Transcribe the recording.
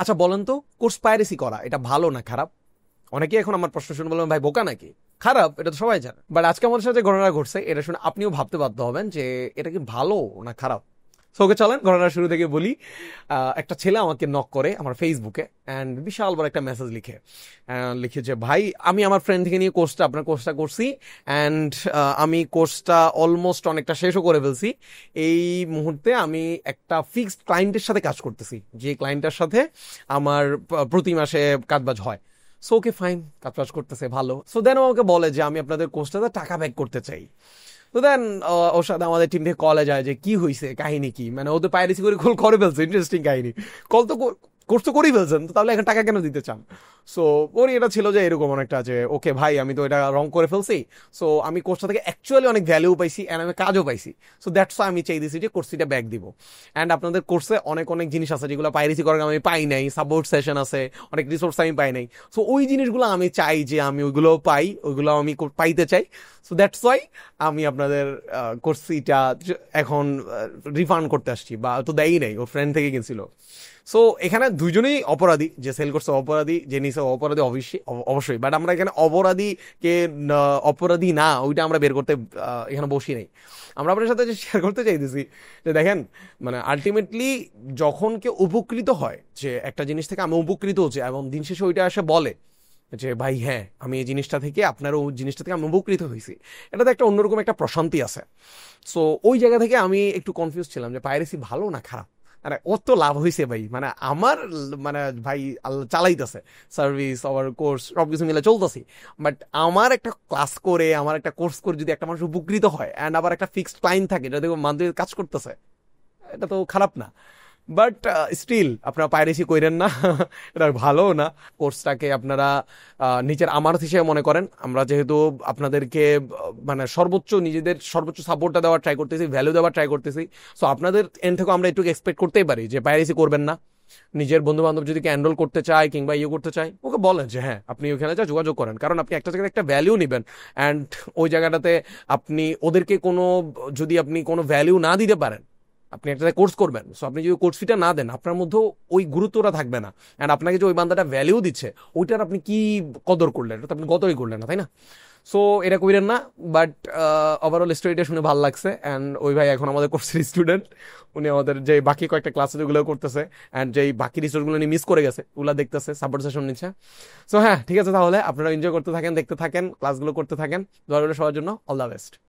আচ্ছা বলেন তো, কোর্স পাইরেসি করা এটা ভালো না খারাপ? অনেকে এখন আমার প্রশ্ন শুনে বলবেন ভাই বোকা নাকি, খারাপ এটা তো সবাই জানে। বাট আজকে আমাদের সাথে যে ঘটনা ঘটছে এটা শুনে আপনিও ভাবতে বাধ্য হবেন যে এটা কি ভালো না খারাপ। সো ওকে চলেন ঘটনার শুরু থেকে বলি। একটা ছেলে আমাকে নক করে আমার ফেসবুকে, অ্যান্ড বিশাল বড় একটা মেসেজ লিখে লিখে যে ভাই আমি আমার ফ্রেন্ড থেকে নিয়ে আপনার কোর্সটা করছি, অ্যান্ড আমি কোর্সটা অলমোস্ট অনেকটা শেষও করে ফেলছি। এই মুহূর্তে আমি একটা ফিক্সড ক্লায়েন্টের সাথে কাজ করতেছি, যে ক্লায়েন্টের সাথে আমার প্রতি মাসে কাজবাজ হয়। সো ওকে ফাইন, কাজবাজ করতেছে ভালো। সো দেন আমাকে বলে যে আমি আপনাদের কোর্সটাতে টাকা ব্যাক করতে চাই। তো দেন ওর সাথে আমাদের টিম থেকে কলে যায় যে কি হয়েছে, কাহিনী কি, মানে ও তো পাইরেসি করে কল করে ফেলছে, ইন্টারেস্টিং কাহিনী। কল তো কোর্স তো করেই ফেলছেন, তো তাহলে এখন টাকা কেন দিতে চান? সো ওর এটা ছিল যে এরকম অনেকটা যে ওকে ভাই আমি তো এটা রং করে ফেলছি, সো আমি কোর্সটা থেকে অ্যাকচুয়ালি অনেক ভ্যালু পাইছি অ্যান্ড আমি কাজও পাইছি। সো দ্যাটস আমি চাই দিছি যে কোর্সটা ব্যাক দিব। অ্যান্ড আপনাদের কোর্সে অনেক অনেক জিনিস আছে যেগুলো পাইরেসি করার আমি পাই নাই, সাপোর্ট সেশন আছে, অনেক রিসোর্স আমি পাই নাই। সো ওই জিনিসগুলো আমি চাই যে আমি ওইগুলো পাই, ওইগুলো আমি পাইতে চাই। সো দ্যাটস ওয়াই আমি আপনাদের কোর্সিটা এখন রিফান্ড করতে আসছি, বা তো দেয়ই নাই, ও ফ্রেন্ড থেকে গেছিল। সো এখানে দুইজনেই অপরাধী, যে সেল করছে অপরাধী, যে নিছে অপরাধী, অবশ্যই অবশ্যই। বাট আমরা এখানে অপরাধীকে অপরাধী না ওইটা আমরা বের করতে এখানে বসি নাই। আমরা আপনার সাথে যে শেয়ার করতে চাইতেছি যে দেখেন, মানে আলটিমেটলি যখন কেউ উপকৃত হয়, যে একটা জিনিস থেকে আমি উপকৃত হচ্ছি এবং দিন শেষে ওইটা এসে বলে যে ভাই হ্যাঁ আমি এই জিনিসটা থেকে, আপনার ওই জিনিসটা থেকে আমি উপকৃত হয়েছি, এটাতে একটা অন্যরকম একটা প্রশান্তি আছে। সো ওই জায়গা থেকে আমি একটু কনফিউজ ছিলাম যে পাইরেসি ভালো না খারাপ। মানে ওর তো লাভ হয়েছে ভাই, মানে আমার মানে ভাই আল্লাহ চালাইতেছে, সার্ভিস আওয়ার কোর্স সবকিছু মিলে চলতেছি। বাট আমার একটা ক্লাস করে, আমার একটা কোর্স করে যদি একটা মানুষ উপকৃত হয় অ্যান্ড আবার একটা ফিক্সড ক্লায়েন্ট থাকে যেটা দেখো মান্থলি কাজ করতেছে, এটা তো খারাপ না। বাট স্টিল আপনারা পাইরেসি কইরেন না এটা ভালো না। কোর্সটাকে আপনারা নিজের আমানত হিসেবে মনে করেন। আমরা যেহেতু আপনাদেরকে মানে সর্বোচ্চ নিজেদের সর্বোচ্চ সাপোর্টটা দেওয়ার ট্রাই করতেছি, ভ্যালু দেওয়ার ট্রাই করতেছি। সো আপনাদের এন্ড থেকে আমরা একটু এক্সপেক্ট করতেই পারি যে পাইরেসি করবেন না। নিজের বন্ধু বান্ধব যদি এনরোল করতে চায় কিংবা ইয়ে করতে চায়, ওকে বলেন যে হ্যাঁ আপনি ওখানে যা যোগাযোগ করেন, কারণ আপনি একটা জায়গায় একটা ভ্যালিউ নেবেন। অ্যান্ড ওই জায়গাটাতে আপনি ওদেরকে কোনো, যদি আপনি কোনো ভ্যালিউ না দিতে পারেন, আপনি একটা কোর্স করবেন, সো আপনি যদি কোর্স ফিটা না দেন আপনার মধ্যেও ওই গুরুত্বটা থাকবে না। অ্যান্ড আপনাকে যে ওই বান্দাটা ভ্যালিউ দিচ্ছে ওইটার আপনি কি কদর করলেন, এটা তো আপনি কদরই করলেন না, তাই না? সো এটা কইরেন না। বাট ওভারঅল স্টোরিটা শুনে ভালো লাগছে। অ্যান্ড ওই ভাই এখন আমাদের কোর্সের স্টুডেন্ট, উনি আমাদের যে বাকি কয়েকটা ক্লাস যেগুলো করতেছে অ্যান্ড যেই বাকি রিসোর্সগুলো উনি মিস করে গেছে ওগুলো দেখতেছে, সাপোর্ট সেশন নিচ্ছে। সো হ্যাঁ ঠিক আছে, তাহলে আপনারা এনজয় করতে থাকেন, দেখতে থাকেন, ক্লাসগুলো করতে থাকেন। দয়া করে সবার জন্য অল দ্য বেস্ট।